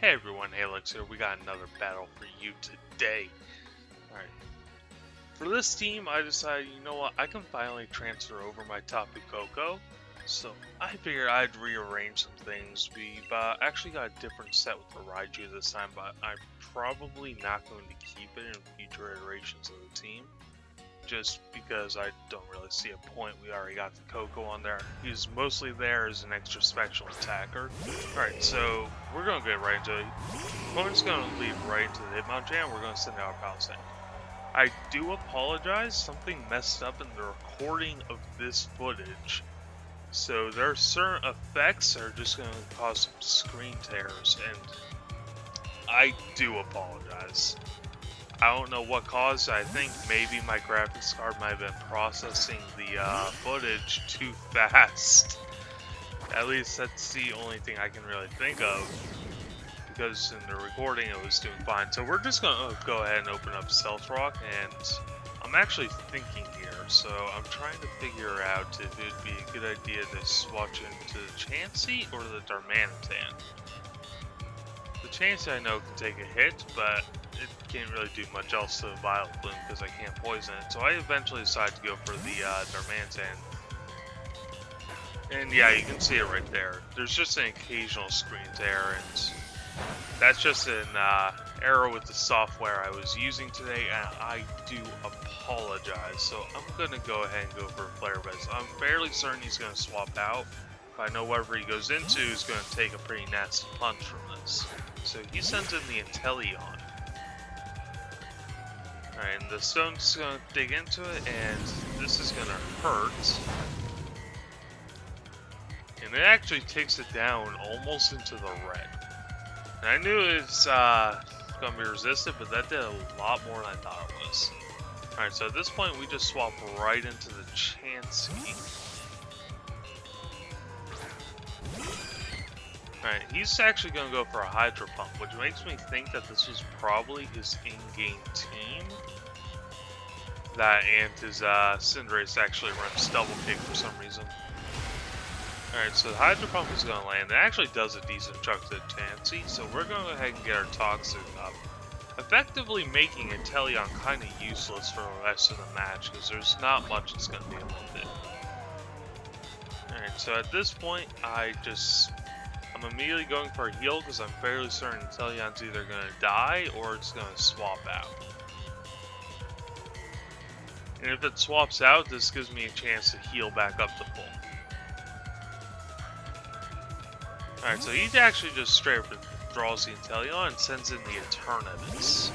Hey everyone, Alex here. We got another battle for you today. Alright, for this team, I decided, you know what, I can finally transfer over my Tapu Koko. So I figured I'd rearrange some things. We've actually got a different set with the Raiju this time, but I'm probably not going to keep it in future iterations of the team. Just because I don't really see a point. We already got the Koko on there. He's mostly there as an extra special attacker. Alright, so we're going to get right into it. Opponent's going to lead right into the Hitmonchan. We're going to send out our Palisade. I do apologize. Something messed up in the recording of this footage. So there are certain effects that are just going to cause some screen tears, and I do apologize. I don't know what caused it. I think maybe my graphics card might have been processing the footage too fast. At least that's the only thing I can really think of, because in the recording it was doing fine. So we're just gonna go ahead and open up Stealth Rock, and I'm actually thinking here. So I'm trying to figure out if it'd be a good idea to swatch into the Chansey or the Darmanitan. The Chansey I know can take a hit, but it can't really do much else to the Violet Bloom because I can't poison it. So I eventually decided to go for the Darmanitan. And yeah, you can see it right there. There's just an occasional screen tear, and that's just an error with the software I was using today, and I do apologize. So I'm gonna go ahead and go for Flare Blitz. I'm fairly certain he's gonna swap out. But I know whatever he goes into is gonna take a pretty nasty punch from this. So he sends in the Inteleon. Alright, and the stone's gonna dig into it, and this is gonna hurt. And it actually takes it down almost into the red. And I knew it's gonna be resistant, but that did a lot more than I thought it was. Alright, so at this point we just swap right into the Chansey. Alright, he's actually gonna go for a Hydro Pump, which makes me think that this was probably his in-game team. That and his Cinderace actually runs Double Kick for some reason. Alright, so the Hydro Pump is going to land. It actually does a decent chunk to the Chansey, so we're going to go ahead and get our Toxic up. Effectively making Inteleon kind of useless for the rest of the match, because there's not much it's going to be able to do. Alright, so at this point, I'm immediately going for a heal, because I'm fairly certain Inteleon's either going to die, or it's going to swap out. And if it swaps out, this gives me a chance to heal back up to full. Alright, so he actually just straight up draws the Inteleon and sends in the Eternatus.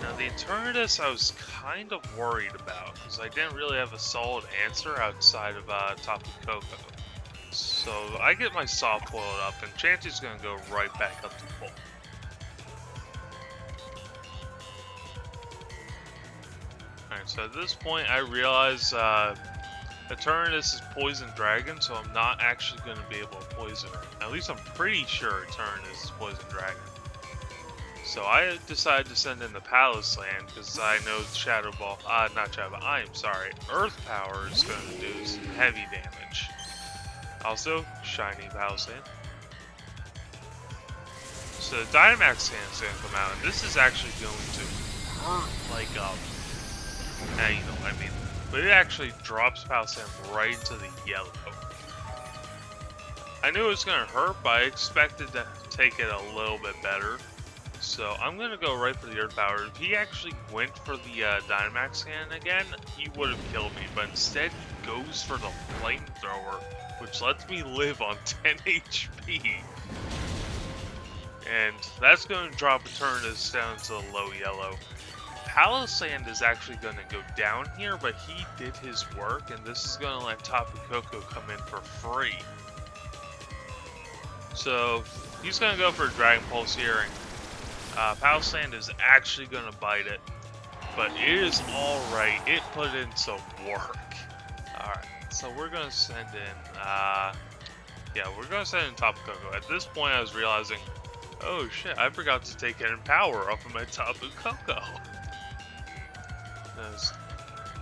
Now the Eternatus I was kind of worried about, because I didn't really have a solid answer outside of Tapu Koko. So I get my soft boiled up, and Chansey's going to go right back up to full. Alright, so at this point I realize Eternatus is Poison Dragon, so I'm not actually going to be able to poison her. At least I'm pretty sure Eternatus is Poison Dragon. So I decided to send in the Palisade because I know Shadow Ball, not Shadow Ball, I am sorry, Earth Power is going to do some heavy damage. Also, Shiny Palisade. So the Dynamax Cannon is going to come out, and this is actually going to hurt like a... Now you know what I mean. But it actually drops Palisade right into the yellow. I knew it was going to hurt, but I expected to take it a little bit better. So I'm going to go right for the Earth Power. If he actually went for the Dynamax Cannon again, he would have killed me. But instead, he goes for the Flamethrower, which lets me live on 10 HP. And that's going to drop Eternatus down to the low yellow. Palisade is actually going to go down here, but he did his work, and this is going to let Tapu Koko come in for free. So he's going to go for a Dragon Pulse here, and Palisade is actually going to bite it, but it is alright. It put in some work. Alright, so we're going to send in, we're going to send in Tapu Koko. At this point, I was realizing, oh shit, I forgot to take Hidden Power off of my Tapu Koko.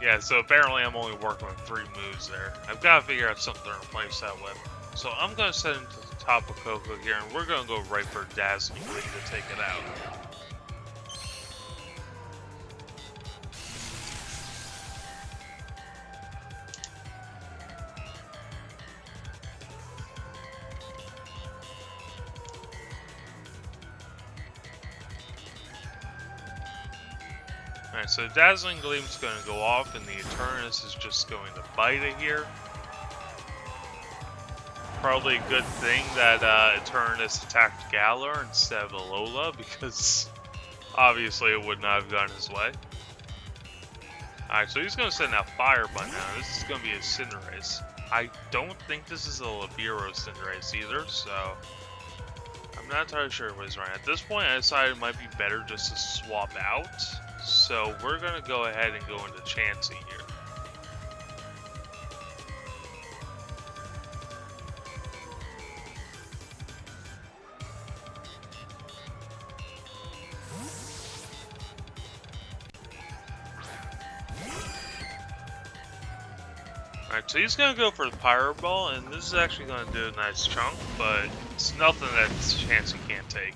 Yeah, so apparently I'm only working with 3 moves there. I've got to figure out something to replace that with. So I'm going to send into the Tapu Koko here, and we're going to go right for Dazzling Gleam to take it out. Alright, so Dazzling Gleam's going to go off, and the Eternus is just going to bite it here. Probably a good thing that Eternus attacked Galar instead of Alola, because obviously it would not have gone his way. Alright, so he's going to send out Fire Bun now. This is going to be a Cinderace. I don't think this is a Libero Cinderace either, so I'm not entirely sure what he's running. At this point, I decided it might be better just to swap out. So we're going to go ahead and go into Chansey here. Alright, so he's going to go for the Pyro Ball, and this is actually going to do a nice chunk, but it's nothing that Chansey can't take.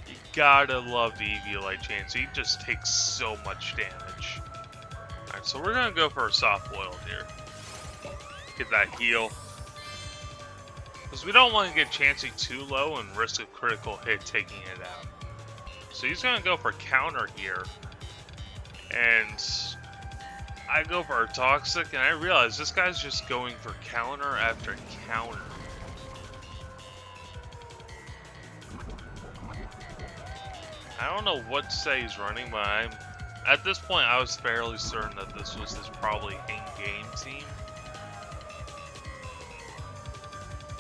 You gotta love the Eviolite Chansey, he just takes so much damage. Alright, so we're going to go for a Soft Boiled here. Get that heal. Because we don't want to get Chansey too low and risk a critical hit taking it out. So he's going to go for Counter here. And I go for a Toxic, and I realize this guy's just going for counter after counter. I don't know what to say he's running, but at this point I was fairly certain that this was his probably in-game team.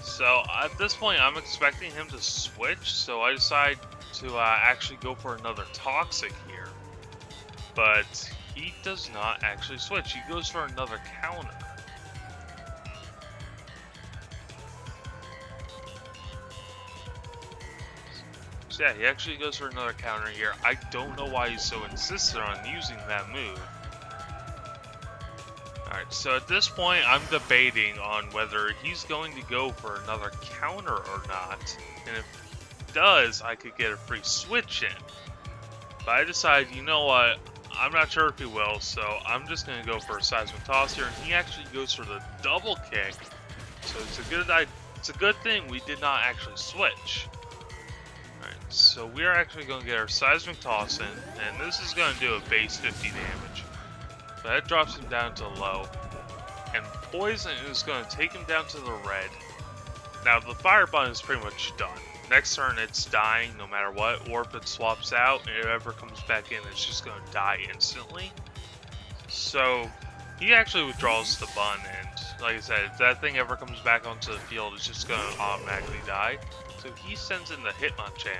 So at this point I'm expecting him to switch, so I decide to actually go for another Toxic here. But he does not actually switch. He goes for another counter. So yeah, he actually goes for another counter here. I don't know why he's so insistent on using that move. Alright, so at this point I'm debating on whether he's going to go for another counter or not. And if he does, I could get a free switch in. But I decide, you know what? I'm not sure if he will, so I'm just going to go for a Seismic Toss here, and he actually goes for the double kick. So it's a good thing we did not actually switch. Alright, so we are actually going to get our Seismic Toss in, and this is going to do a base 50 damage. So that drops him down to low, and Poison is going to take him down to the red. Now the Fire Bun is pretty much done. Next turn it's dying no matter what, or if it swaps out and it ever comes back in, it's just going to die instantly. So he actually withdraws the bun, and like I said, if that thing ever comes back onto the field, it's just going to automatically die. So he sends in the Hitmonchan.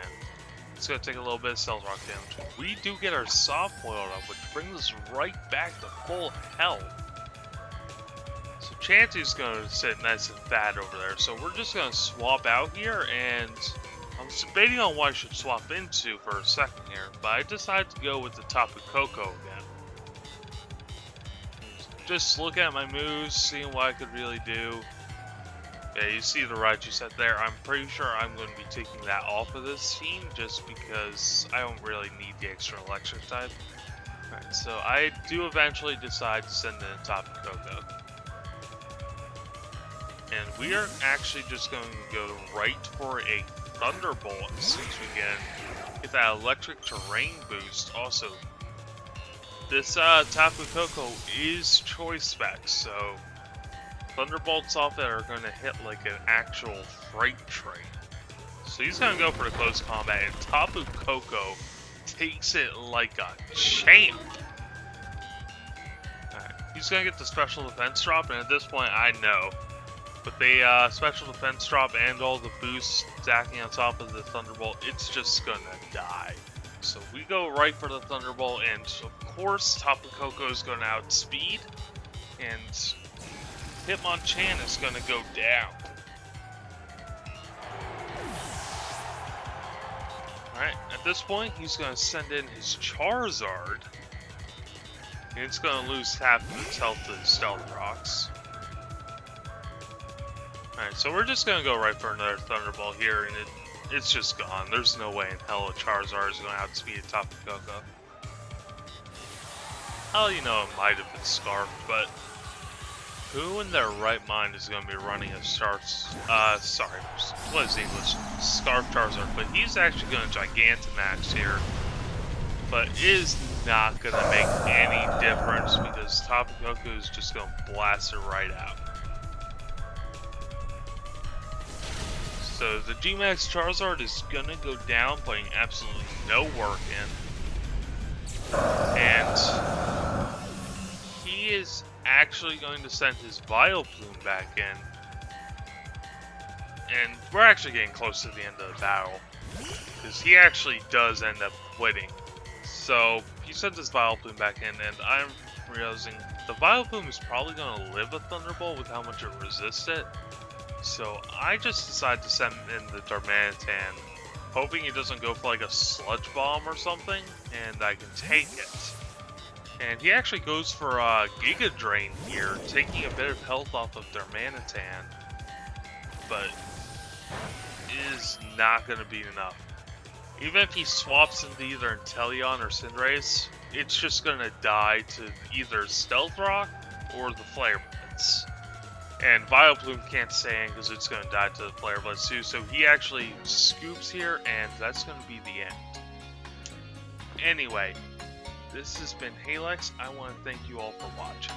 It's going to take a little bit of Stealth Rock damage. We do get our Soft Boiled up, which brings us right back to full health. So Chansey's going to sit nice and fat over there, so we're just going to swap out here, and I'm debating on what I should swap into for a second here, but I decided to go with the Tapu Koko again. Just look at my moves, seeing what I could really do. Yeah, you see the Raichu set there. I'm pretty sure I'm going to be taking that off of this team, just because I don't really need the extra electric type. Alright, so I do eventually decide to send in a Tapu Koko. And we are actually just going to go right for a Thunderbolt as soon as we get that electric terrain boost. Also, this Tapu Koko is choice spec, so Thunderbolts off it are going to hit like an actual freight train. So he's going to go for the close combat, and Tapu Koko takes it like a champ. Alright, he's going to get the special defense drop, and at this point I know. With the special defense drop and all the boosts stacking on top of the Thunderbolt, it's just gonna die. So we go right for the Thunderbolt, and of course Tapu Koko is gonna outspeed, and Hitmonchan is gonna go down. Alright, at this point he's gonna send in his Charizard, and it's gonna lose half of its health to the Stealth Rocks. Alright, so we're just gonna go right for another Thunderbolt here, and it's just gone. There's no way in hell a Charizard is gonna outspeed a Tapu Koko. Hell, you know, it might have been Scarf, but who in their right mind is gonna be running a Scarf, what is English? Scarf Charizard, but he's actually gonna Gigantamax here, but is not gonna make any difference because Tapu Koko is just gonna blast it right out. So the G-Max Charizard is gonna go down, putting absolutely no work in. And he is actually going to send his Vileplume back in. And we're actually getting close to the end of the battle, because he actually does end up winning. So he sends his Vileplume back in, and I'm realizing the Vileplume is probably going to live a Thunderbolt with how much it resists it. So I just decided to send in the Darmanitan, hoping he doesn't go for like a Sludge Bomb or something, and I can take it. And he actually goes for Giga Drain here, taking a bit of health off of Darmanitan, but is not going to be enough. Even if he swaps into either Inteleon or Cinderace, it's just going to die to either Stealth Rock or the Flare Blitz. And Vileplume can't stay in because it's going to die to the Flare Blitz too, so he actually scoops here, and that's going to be the end. Anyway, this has been Halex. I want to thank you all for watching.